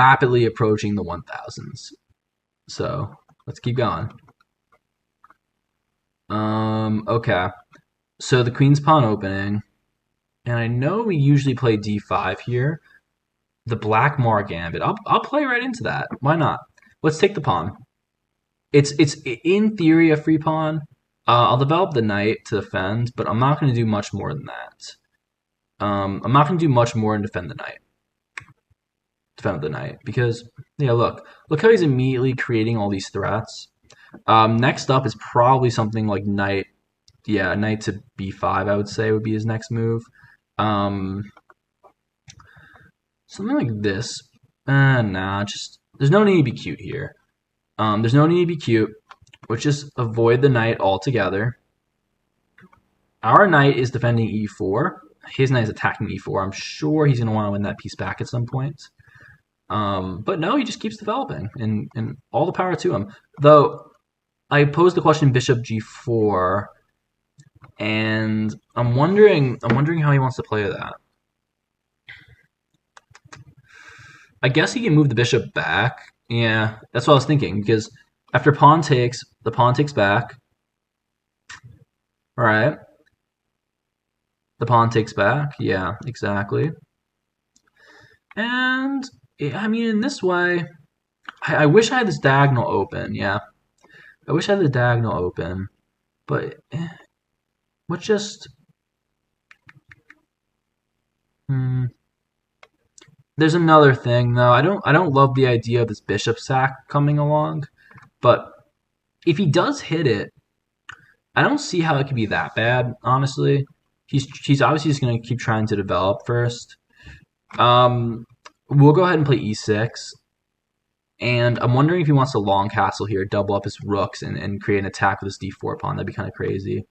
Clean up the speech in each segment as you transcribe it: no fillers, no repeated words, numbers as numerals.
rapidly approaching the 1000s. So let's keep going. Okay. So the queen's pawn opening, and I know we usually play d5 here. The black Mar gambit. I'll play right into that. Why not? Let's take the pawn. It's in theory a free pawn. I'll develop the knight to defend, but I'm not going to do much more than that. I'm not going to do much more than defend the knight. Defend the knight because yeah, look how he's immediately creating all these threats. Next up is probably something like knight. Yeah, knight to b5. I would say would be his next move. Um, Something like this. Nah, just there's no need to be cute here. There's no need to be cute. Let's just avoid the knight altogether. Our knight is defending e4. His knight is attacking e4. I'm sure he's going to want to win that piece back at some point. But no, he just keeps developing, and all the power to him. Though I posed the question bishop g4, and I'm wondering how he wants to play that. I guess he can move the bishop back. Yeah, that's what I was thinking, because after pawn takes, the pawn takes back. All right. The pawn takes back. Yeah, exactly. And, I mean, in this way, I wish I had this diagonal open, yeah. I wish I had the diagonal open, but what just... There's another thing though. I don't love the idea of this bishop sack coming along, but if he does hit it, I don't see how it could be that bad. Honestly, he's obviously just gonna keep trying to develop first. We'll go ahead and play e6, and I'm wondering if he wants to long castle here, double up his rooks, and create an attack with his d4 pawn. That'd be kind of crazy.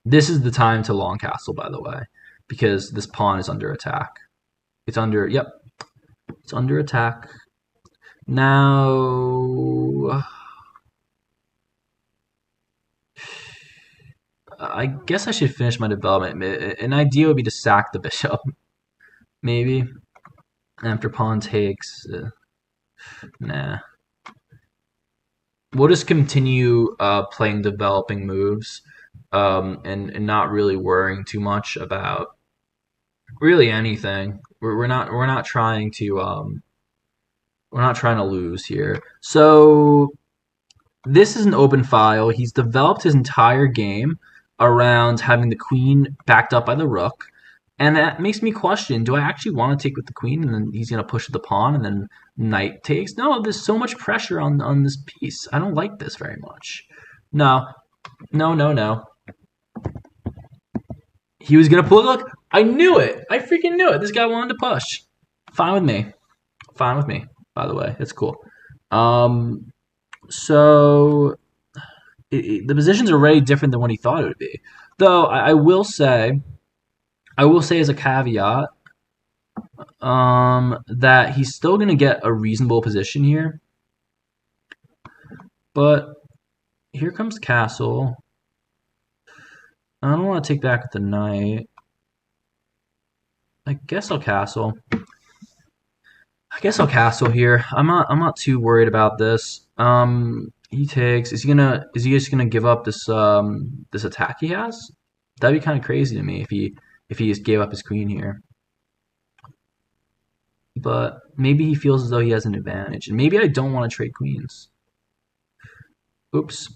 This is the time to long castle, by the way, because this pawn is under attack. It's under, yep. It's under attack. Now, I guess I should finish my development. An idea would be to sack the bishop, maybe. After pawn takes, nah. We'll just continue playing developing moves, and not really worrying too much about really anything. We're not trying to lose here. So this is an open file. He's developed his entire game around having the queen backed up by the rook, and that makes me question: do I actually want to take with the queen, and then he's gonna push the pawn, and then knight takes? No, there's so much pressure on this piece. I don't like this very much. No, no, no, no. He was gonna pull. Look, I knew it. I freaking knew it. This guy wanted to push. Fine with me. Fine with me. By the way, it's cool. So the positions are already different than what he thought it would be. Though I will say as a caveat, that he's still gonna get a reasonable position here. But here comes castle. I don't want to take back with the knight. I guess I'll castle. I guess I'll castle here. I'm not too worried about this. He takes. Is he just gonna give up this this attack he has? That'd be kind of crazy to me if he just gave up his queen here. But maybe he feels as though he has an advantage, and maybe I don't want to trade queens. Oops.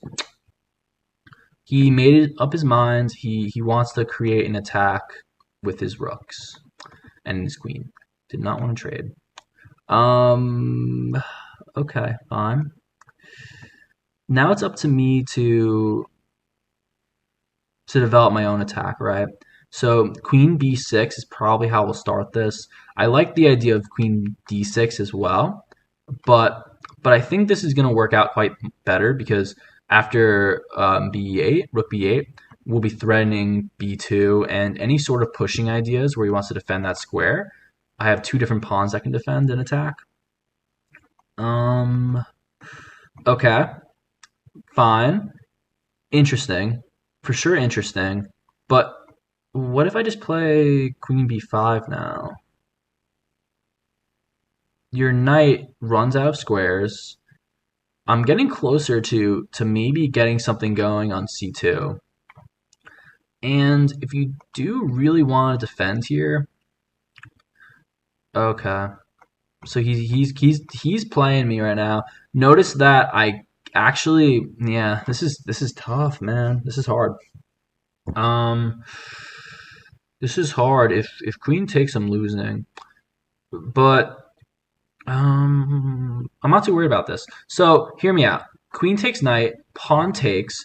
He made up his mind. He wants to create an attack with his rooks and his queen. Did not want to trade. Okay, fine. Now it's up to me to develop my own attack, right? So queen b6 is probably how we'll start this. I like the idea of queen d6 as well, but I think this is going to work out quite better because after b8, rook b8, we'll be threatening b2 and any sort of pushing ideas where he wants to defend that square. I have two different pawns that can defend and attack. Okay, fine, interesting, for sure interesting. But what if I just play queen b5 now? your knight runs out of squares. I'm getting closer to maybe getting something going on c2. And if you do really want to defend here, okay. So he's playing me right now. Notice that I actually, yeah, this is tough, man. This is hard. Um, this is hard. If queen takes, I'm losing. But I'm not too worried about this. So hear me out. Queen takes knight, pawn takes,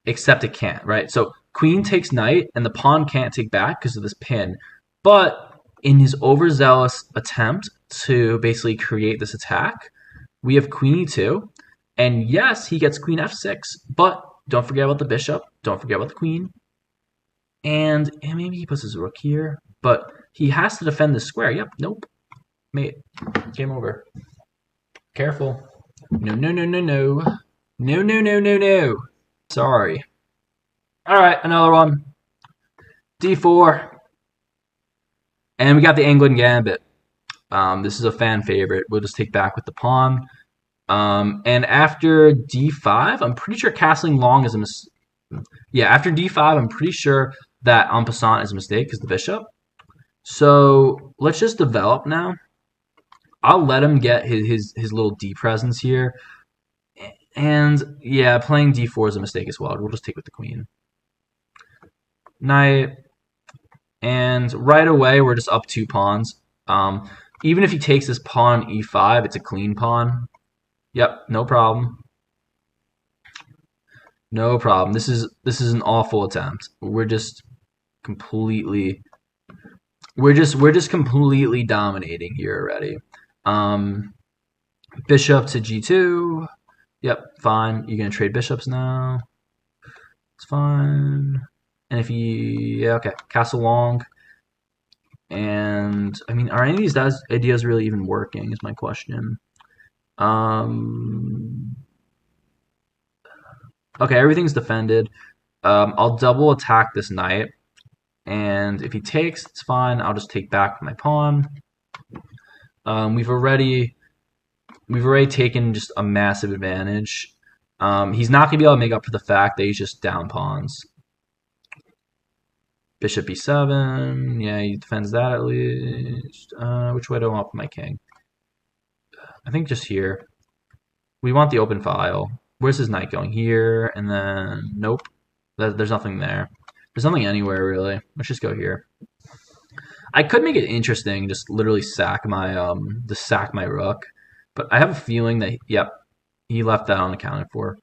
except it can't, right? So queen takes knight, and the pawn can't take back because of this pin. But in his overzealous attempt to basically create this attack, we have queen e2, and yes, he gets queen f6, but don't forget about the bishop, don't forget about the queen, and maybe he puts his rook here, but he has to defend the square. Yep, nope, mate, game over. Careful. No, no, no, no, no. No, no, no, no, no. Sorry. All right, another one. D4. And we got the England Gambit. This is a fan favorite. We'll just take back with the pawn. And after d5, I'm pretty sure castling long is a mistake. Yeah, after d5, I'm pretty sure that en passant is a mistake because the bishop. So let's just develop now. I'll let him get his little d presence here. And yeah, playing d4 is a mistake as well. We'll just take with the queen. Knight. And right away, we're just up 2 pawns. Even if he takes this pawn e5, it's a clean pawn. Yep, no problem. No problem. This is an awful attempt. We're just completely dominating here already. Bishop to g2. Yep, fine. You're gonna trade bishops now. It's fine. And if you, yeah, okay, castle long. And I mean, are any of these ideas really even working? Is my question. Okay, everything's defended. I'll double attack this knight, and if he takes, it's fine. I'll just take back my pawn. We've already taken just a massive advantage. He's not gonna be able to make up for the fact that he's just down pawns. Bishop e7. Yeah, he defends that at least. Which way do I want my king? I think just here. We want the open file. Where's his knight going? Here, and then nope. There's nothing there. There's nothing anywhere really. Let's just go here. I could make it interesting, just literally sack my rook, but I have a feeling that yep, he left that unaccounted for.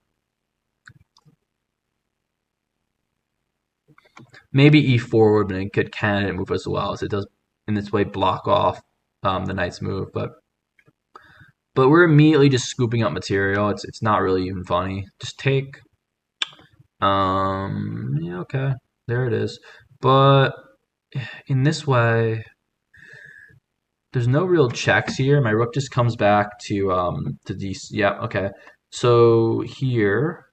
Maybe e4 would have been a good candidate move as well, as it does in this way block off the knight's move, but we're immediately just scooping up material. It's not really even funny. Just take. Yeah, okay, there it is. But in this way, there's no real checks here. My rook just comes back to d. Yeah, okay. So here,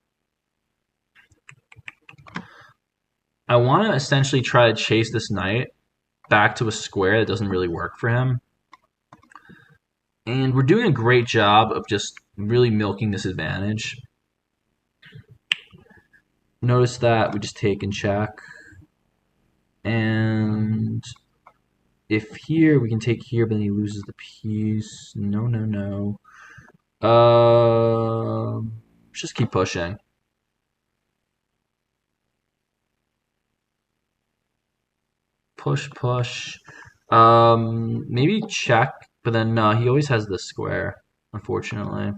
I want to essentially try to chase this knight back to a square that doesn't really work for him. And we're doing a great job of just really milking this advantage. Notice that we just take and check. And if here, we can take here, but then he loses the piece. No, no, no. Just keep pushing. Push, push. Maybe check, but then no, he always has the square, unfortunately.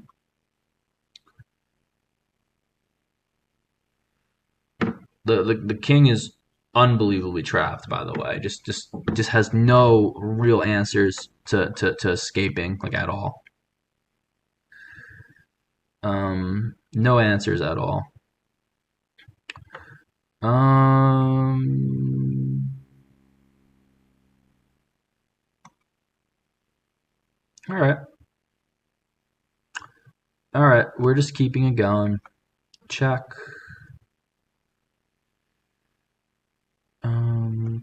The king is unbelievably trapped, by the way. Just has no real answers to escaping, like at all. No answers at all. All right. All right, we're just keeping it going. Check.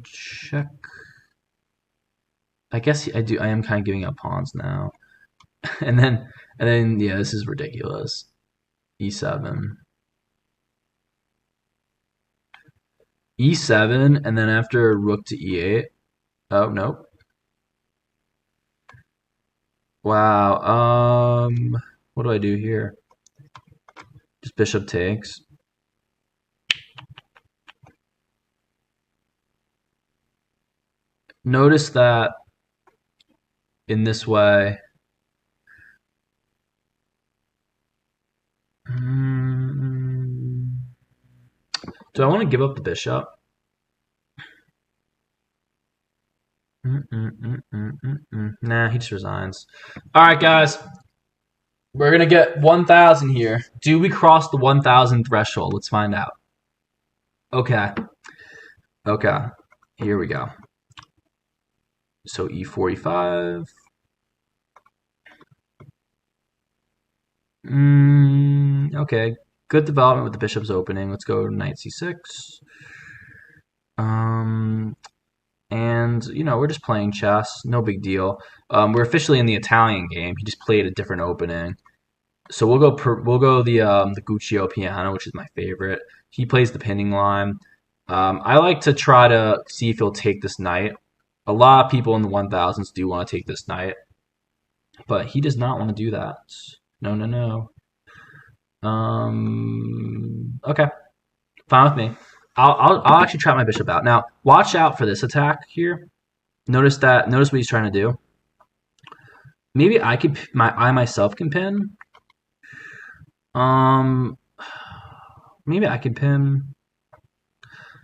Check. I guess I do. I am kind of giving up pawns now, and then yeah, this is ridiculous. E7, E7, and then after rook to E8. Oh nope. Wow. What do I do here? Just bishop takes. Notice that in this way. Do I want to give up the bishop? Nah, he just resigns. All right, guys. We're gonna get 1,000 here. Do we cross the 1,000 threshold? Let's find out. Okay. Okay. Here we go. So E45. Okay. Good development with the bishop's opening. Let's go knight C6. And you know we're just playing chess. No big deal. We're officially in the Italian game. He just played a different opening. So we'll go the Guccio piano, which is my favorite. He plays the pinning line. I like to try to see if he'll take this knight. A lot of people in the 1000s do want to take this knight, but he does not want to do that. No, no, no. Okay, fine with me. I'll actually trap my bishop out. Now, watch out for this attack here. Notice that. Notice what he's trying to do. Maybe I myself can pin. Maybe I can pin.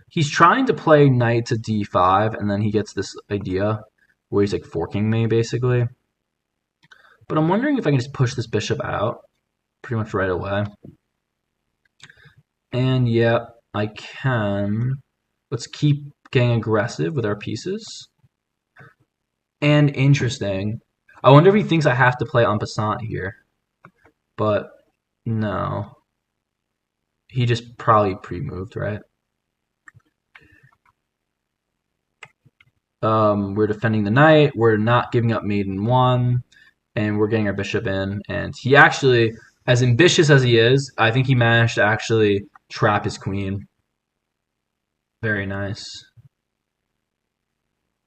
He's trying to play knight to d5, and then he gets this idea where he's like forking me basically. But I'm wondering if I can just push this bishop out pretty much right away. And yeah, I can. Let's keep getting aggressive with our pieces. And interesting. I wonder if he thinks I have to play en passant here. But no. He just probably pre-moved, right? We're defending the knight. We're not giving up mate in 1. And we're getting our bishop in. And he actually, as ambitious as he is, I think he managed to actually trap his queen. Very nice.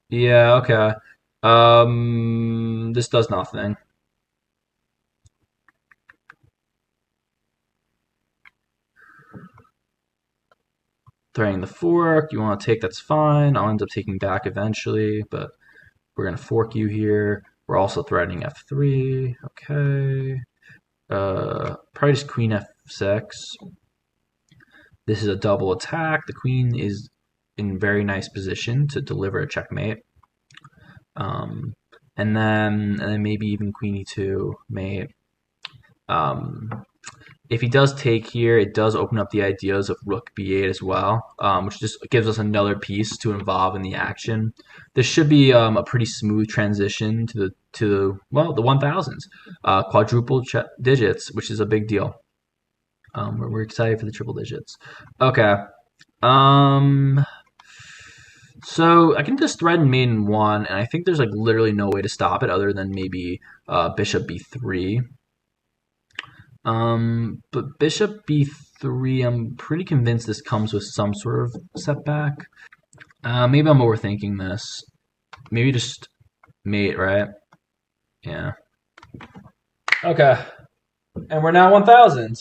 Yeah, okay. This does nothing. Threatening the fork. You want to take, that's fine. I'll end up taking back eventually, but we're going to fork you here. We're also threatening f3. Okay. Probably just queen f6. This is a double attack. The queen is in very nice position to deliver a checkmate. And then maybe even queen e2 mate. If he does take here, it does open up the ideas of rook b8 as well, which just gives us another piece to involve in the action. This should be a pretty smooth transition to the 1000s, quadruple digits, which is a big deal. We're excited for the triple digits. Okay. So I can just threaten mate in 1, and I think there's like literally no way to stop it other than maybe bishop b3. But bishop b3, I'm pretty convinced this comes with some sort of setback. Maybe I'm overthinking this. Maybe just mate, right? Yeah. Okay. And we're now 1000.